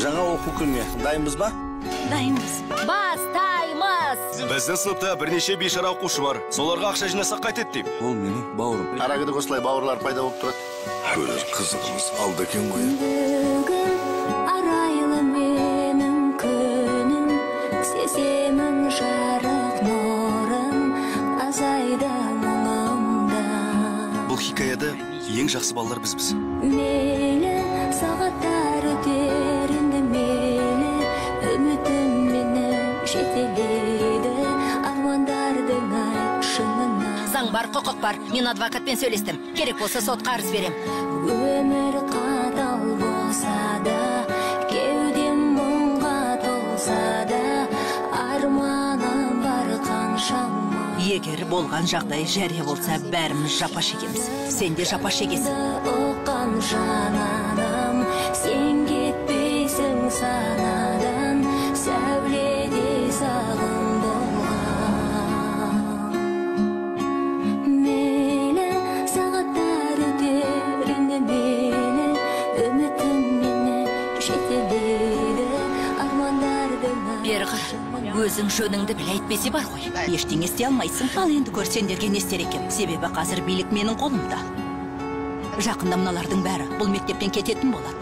Жаңа оқу күніне дайынбыз ба? Дайынбыз. Бастаймыз. Біздің сыныпта бірнеше бейшара оқушы бар. Соларға ақша жинасақ қайтеді дейм. Ол менің бауырым. Арагідік осылай бауырлар пайда болып тұрады. Көрер қызығымыз алды екен ғой. Бүгін арайлы менің күнім, сеземін жарық нұрын, азайды мұңымда. Бұл хикаяда ең жақсы балалар бізбіз. Мейлі сағаттар өтер енді мейлі, үмітім мені жетелейді, армандардың ай шыңына. Заң бар, құқық бар. Мен адвокатпен сөйлестім. Керек болса сотқа арыз берем. Өмір қатал болса да, кеудем мұңға толса да, арманым бар қаншама. Егер болған жағдай жария болса, бәріміз жапа шегеміз. Сен де жапа шегесің. Оққан жананам, сен кетпейсің санадан, сәуледе сағым болған. Мейлі сағаттар өтер енді мейлі, үмітім мені жетелейді, армандардың Бері қара, өзің жөніңді біл, әйтпесе бар ғой. Ештеңе істей алмайсың. Ал енді көр сендерге не істер екен. Себебі қазір билік менің қолымда. Жақында мыналардың бәрі бұл мектептен кететін болады.